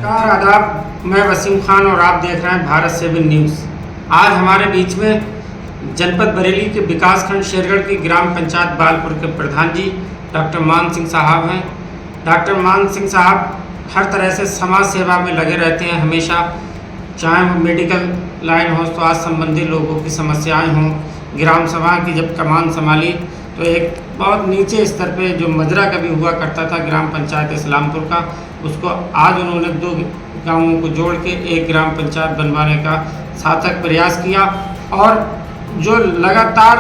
नमस्कार आदाब, मैं वसीम खान और आप देख रहे हैं भारत 7 न्यूज़। आज हमारे बीच में जनपद बरेली के विकासखंड शेरगढ़ की ग्राम पंचायत बालपुर के प्रधान जी डॉक्टर मान सिंह साहब हैं। डॉक्टर मान सिंह साहब हर तरह से समाज सेवा में लगे रहते हैं हमेशा, चाहे वो मेडिकल लाइन हो, स्वास्थ्य संबंधी लोगों की समस्याएं हों। ग्राम सभा की जब कमान संभाली तो एक बहुत नीचे स्तर पे जो मजरा कभी हुआ करता था ग्राम पंचायत इस्लामपुर का, उसको आज उन्होंने 2 गांवों को जोड़ के एक ग्राम पंचायत बनवाने का सार्थक प्रयास किया। और जो लगातार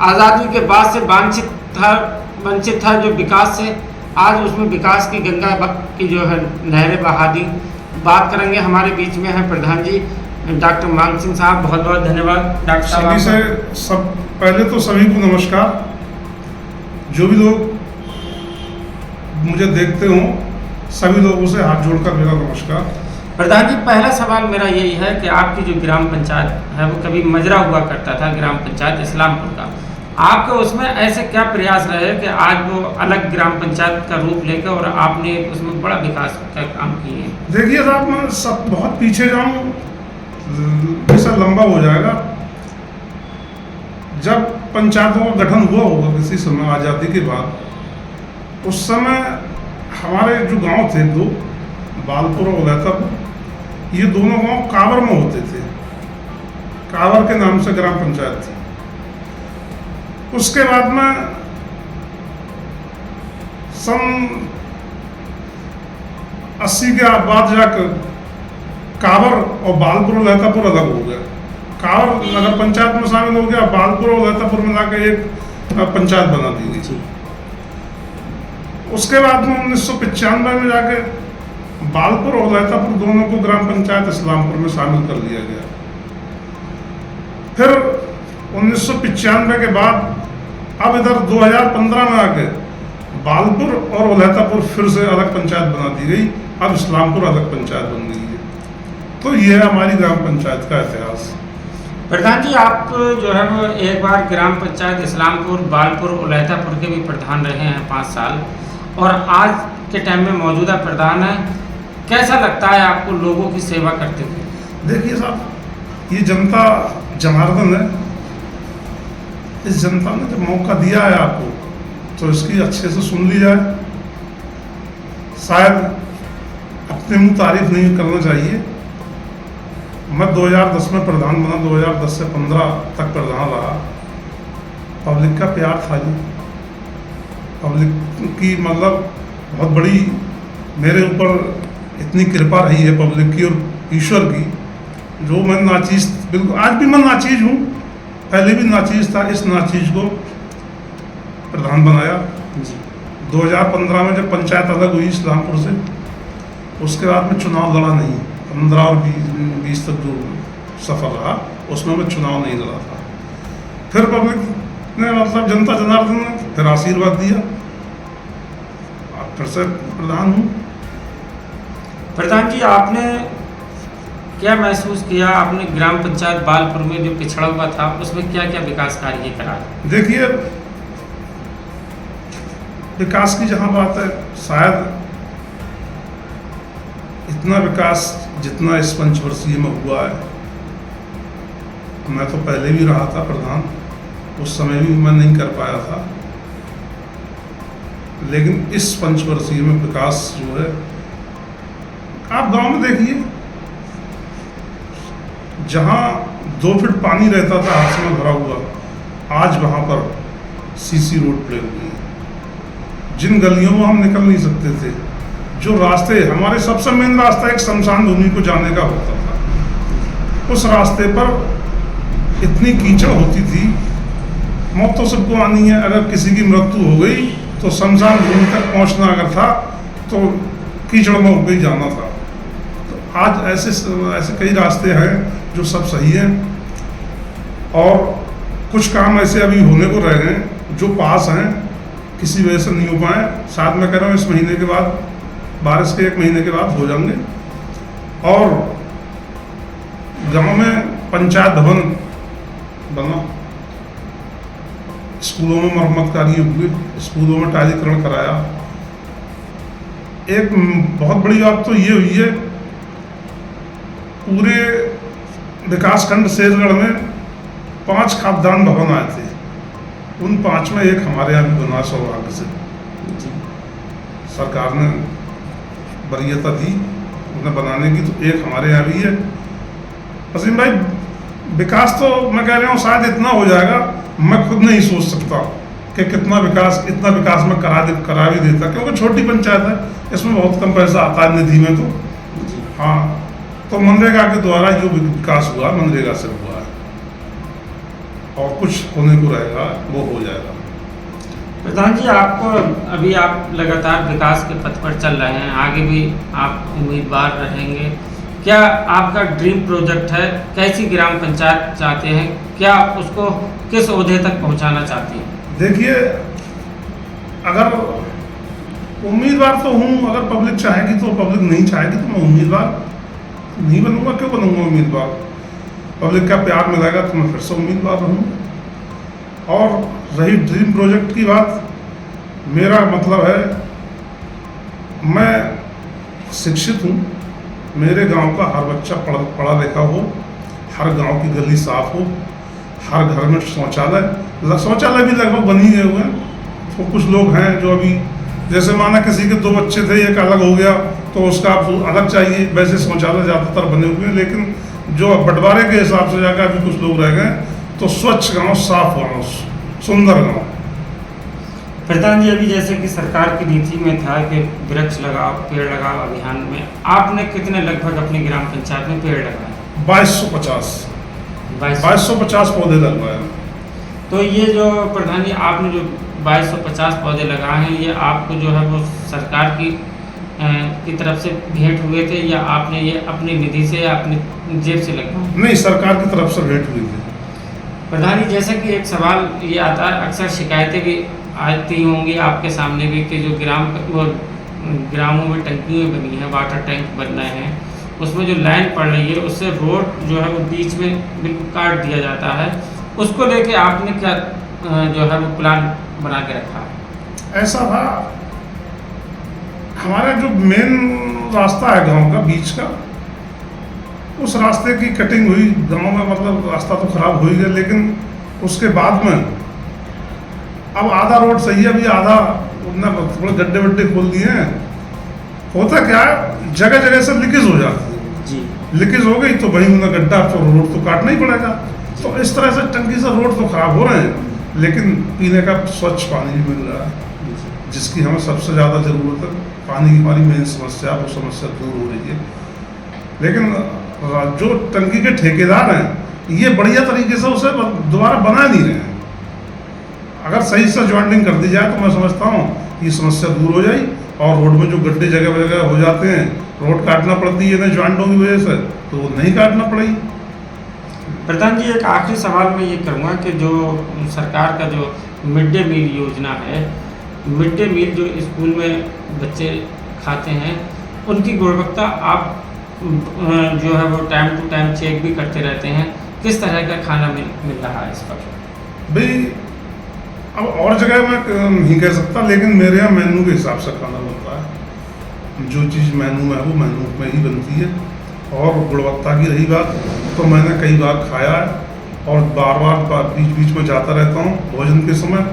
आज़ादी के बाद से वंचित था जो विकास से, आज उसमें विकास की गंगा की जो है नहरें बहा दी। बात करेंगे, हमारे बीच में है प्रधान जी डॉक्टर मान सिंह साहब। बहुत बहुत धन्यवाद डॉक्टर साहब। सब पहले तो सभी को नमस्कार। जो भी लोग मुझे देखते हों सभी लोगों से हाथ जोड़कर मेरा नमस्कार। प्रधान जी, पहला सवाल मेरा यही है कि आपकी जो ग्राम पंचायत है वो कभी मजरा हुआ करता था ग्राम पंचायत इस्लामपुर का, आपके उसमें ऐसे क्या प्रयास रहे कि आज वो अलग ग्राम पंचायत का रूप लेकर और आपने उसमें बड़ा विकास का काम किए? देखिए साहब, मैं सब बहुत पीछे जाऊं ऐसा लंबा हो जाएगा। जब पंचायतों का गठन हुआ होगा किसी समय आज़ादी के बाद, उस समय हमारे जो गांव थे 2, बालपुर और उदयपुर, ये दोनों गांव कावर में होते थे। कावर के नाम से ग्राम पंचायत थी। उसके बाद में सन 80 के बाद जाकर कावर और बालपुर और लहतापुर अलग हो गया। कावर नगर पंचायत में शामिल हो गया, बालपुर और लहतापुर में लाकर एक पंचायत बना दी गई। उसके बाद में 1995 में जाके बालपुर और लहतापुर दोनों को ग्राम पंचायत इस्लामपुर में शामिल कर लिया गया। फिर 1995 के बाद अब इधर 2015 में आके बालपुर और लहतापुर फिर से अलग पंचायत बना दी गई। अब इस्लामपुर अलग पंचायत बन गई है। तो ये है हमारी ग्राम पंचायत का इतिहास। प्रधान जी, आप जो है वो एक बार ग्राम पंचायत इस्लामपुर, बालपुर और लहतापुर के भी प्रधान रहे हैं 5 साल, और आज के टाइम में मौजूदा प्रधान है। कैसा लगता है आपको लोगों की सेवा करते हुए? देखिए साहब, ये जनता जनार्दन है। इस जनता ने जब मौका दिया है आपको तो इसकी अच्छे से सुन ली जाए। शायद अपने मुँह तारीफ नहीं करना चाहिए। मैं 2010 में प्रधान बना, 2010 से 15 तक प्रधान रहा। पब्लिक का प्यार था जी, पब्लिक की मतलब बहुत बड़ी मेरे ऊपर इतनी कृपा रही है पब्लिक की और ईश्वर की, जो मैं नाचीज, बिल्कुल आज भी मैं नाचीज हूँ, पहले भी नाचीज था। इस नाचीज को प्रधान बनाया। 2015 में जब पंचायत अलग हुई इस्लामपुर से, उसके बाद में चुनाव लड़ा नहीं। 15 और 20 तक जो सफर रहा उसमें मैं चुनाव नहीं लड़ा था। फिर पब्लिक ने मतलब जनता जनार्दन ने फिर आशीर्वाद दिया, अब फिर से प्रधान हूँ। प्रधान जी, आपने क्या महसूस किया? आपने ग्राम पंचायत बालपुर में जो पिछड़ा हुआ था उसमें क्या क्या विकास कार्य करा? देखिए, विकास की जहाँ बात है, शायद इतना विकास जितना इस 5 वर्षीय में हुआ है, मैं तो पहले भी रहा था प्रधान, उस समय भी मैं नहीं कर पाया था। लेकिन इस 5 वर्षीय में विकास जो है, आप गांव में देखिए, जहां 2 फीट पानी रहता था हाथ में भरा हुआ, आज वहां पर सीसी रोड पड़े हुए हैं। जिन गलियों में हम निकल नहीं सकते थे, जो रास्ते, हमारे सबसे मेन रास्ता एक शमशान भूमि को जाने का होता था, उस रास्ते पर इतनी कीचड़ होती थी। मौत तो सबको आनी है, अगर किसी की मृत्यु हो गई तो शमशान भूमि तक पहुंचना अगर था तो कीचड़ में हो गई जाना था। तो आज ऐसे कई रास्ते हैं जो सब सही हैं, और कुछ काम ऐसे अभी होने को रह गए जो पास हैं, किसी वजह से नहीं हो पाए। शायद मैं कह रहा हूँ इस महीने के बाद, बारिश के 1 महीने के बाद हो जाएंगे। और गांव में पंचायत भवन बना, स्कूलों में मरम्मत कार्य हुए, स्कूलों में टाइलीकरण कराया, एक बहुत बड़ी बात तो ये हुई है, पूरे विकासखंड शेरगढ़ में 5 खाद्यान्न भवन आए थे, उन 5 में एक हमारे यहाँ भी बना सौभाग्य से। सरकार ने वरीयता दी उन्हें बनाने की, तो एक हमारे यहाँ भी है। असीम भाई, विकास तो मैं कह रहा हूँ शायद इतना हो जाएगा, मैं खुद नहीं सोच सकता कि कितना विकास, इतना विकास में करा भी देता, क्योंकि छोटी पंचायत है, इसमें बहुत कम पैसा आता है निधि में। तो हाँ, तो मनरेगा के द्वारा जो विकास हुआ मनरेगा से हुआ है, और कुछ होने को रहेगा वो हो जाएगा। प्रधान जी, आपको अभी आप लगातार विकास के पथ पर चल रहे हैं, आगे भी आप उम्मीदवार रहेंगे। क्या आपका ड्रीम प्रोजेक्ट है? कैसी ग्राम पंचायत चाहते हैं? क्या उसको किस ओहदे तक पहुंचाना चाहती हैं? देखिए, अगर उम्मीदवार तो हूँ, अगर पब्लिक चाहेगी तो, पब्लिक नहीं चाहेगी तो मैं उम्मीदवार नहीं बनूंगा। क्यों बनूंगा उम्मीदवार? पब्लिक का प्यार मिलेगा तो मैं फिर से उम्मीदवार रहूँगा। और रही ड्रीम प्रोजेक्ट की बात, मेरा मतलब है, मैं शिक्षित हूँ, मेरे गांव का हर बच्चा पढ़ा लिखा हो, हर गांव की गली साफ हो, हर घर में शौचालय भी लगभग बन ही गए हुए हैं। तो कुछ लोग हैं जो अभी, जैसे माना किसी के 2 बच्चे थे, एक अलग हो गया तो उसका अलग चाहिए, वैसे शौचालय ज़्यादातर बने हुए हैं। लेकिन जो बंटवारे के हिसाब से जाकर अभी कुछ लोग रह गए, तो स्वच्छ गांव, साफ गांव, सुंदर गांव। प्रधान जी, अभी जैसे कि सरकार की नीति में था कि वृक्ष लगाओ, पेड़ लगाओ अभियान में, आपने कितने लगभग अपनी ग्राम पंचायत में पेड़ लगाए? 2250 पौधे लगवाए। तो ये जो प्रधान जी, आपने जो 2250 पौधे लगाए हैं, ये आपको जो है वो सरकार की तरफ से भेंट हुए थे, या आपने ये अपनी निधि से या अपनी जेब से लगवाए? नहीं, सरकार की तरफ से भेंट हुई थी। प्रधान जी, जैसे कि एक सवाल ये आता है, अक्सर शिकायतें भी आती होंगी आपके सामने भी, कि जो ग्रामों में टंकियाँ बनी हैं, वाटर टैंक बन रहे हैं, उसमें जो लाइन पड़ रही है उससे रोड जो है वो बीच में बिल्कुल काट दिया जाता है। उसको लेके आपने क्या जो है वो प्लान बना के रखा? ऐसा था, हमारा जो मेन रास्ता है गांव का बीच का, उस रास्ते की कटिंग हुई गांव में, मतलब रास्ता तो खराब हो ही गया, लेकिन उसके बाद में अब आधा रोड सही है, अभी आधा थोड़े गड्ढे वड्ढे खोल दिए हैं। होता क्या है, जगह जगह से लीकेज हो जाती है जी, लीकेज हो गई तो वहीं उन्हें गड्ढा, तो रोड तो काटना ही पड़ेगा। तो इस तरह से टंकी से रोड तो खराब हो रहे हैं, लेकिन पीने का स्वच्छ पानी भी मिल रहा है, जिसकी हमें सबसे ज़्यादा ज़रूरत है। पानी की हमारी मेन समस्या, वो समस्या दूर हो रही है। लेकिन जो टंकी के ठेकेदार हैं, ये बढ़िया तरीके से उसे दोबारा बना नहीं रहे हैं। अगर सही से ज्वाइंटिंग कर दी जाए तो मैं समझता हूँ ये समस्या दूर हो जाएगी, और रोड में जो गड्ढे जगह जगह हो जाते हैं, रोड काटना पड़ती है ना ज्वाइंटों की वजह से, तो वो नहीं काटना पड़ेगी। प्रधान जी, एक आखिरी सवाल मैं ये करूँगा कि जो सरकार का जो मिड डे मील योजना है, मिड डे मील जो स्कूल में बच्चे खाते हैं, उनकी गुणवत्ता आप जो है वो टाइम टू टाइम चेक भी करते रहते हैं, किस तरह का खाना मिल रहा है इस वक्त? भाई, अब और जगह मैं नहीं कह सकता, लेकिन मेरे यहाँ मेनू के हिसाब से खाना बनता है। जो चीज़ मेनू में है वो मेनू में ही बनती है। और गुणवत्ता की रही बात, तो मैंने कई बार खाया है, और बार बीच बीच में जाता रहता हूँ भोजन के समय।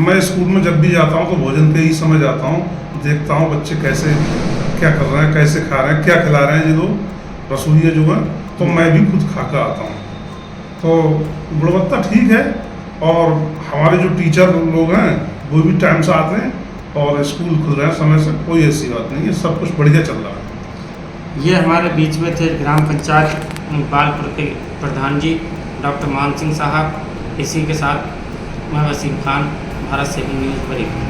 मैं स्कूल में जब भी जाता हूँ तो भोजन के ही समय जाता हूँ, देखता हूँ बच्चे कैसे क्या कर रहे हैं, कैसे खा रहे हैं, क्या खिला रहे हैं ये लोग रसोइया जो है, तो मैं भी खुद खा कर आता हूँ। तो गुणवत्ता ठीक है, और हमारे जो टीचर लोग हैं वो भी टाइम से आते हैं, और स्कूल खुल रहे हैं समय से, कोई ऐसी बात नहीं है, सब कुछ बढ़िया चल रहा है। ये हमारे बीच में थे ग्राम पंचायत बालपुर के प्रधान जी डॉक्टर मान सिंह साहब। इसी के साथ मैं वसीम खान, भारत 7 न्यूज़ बरेली।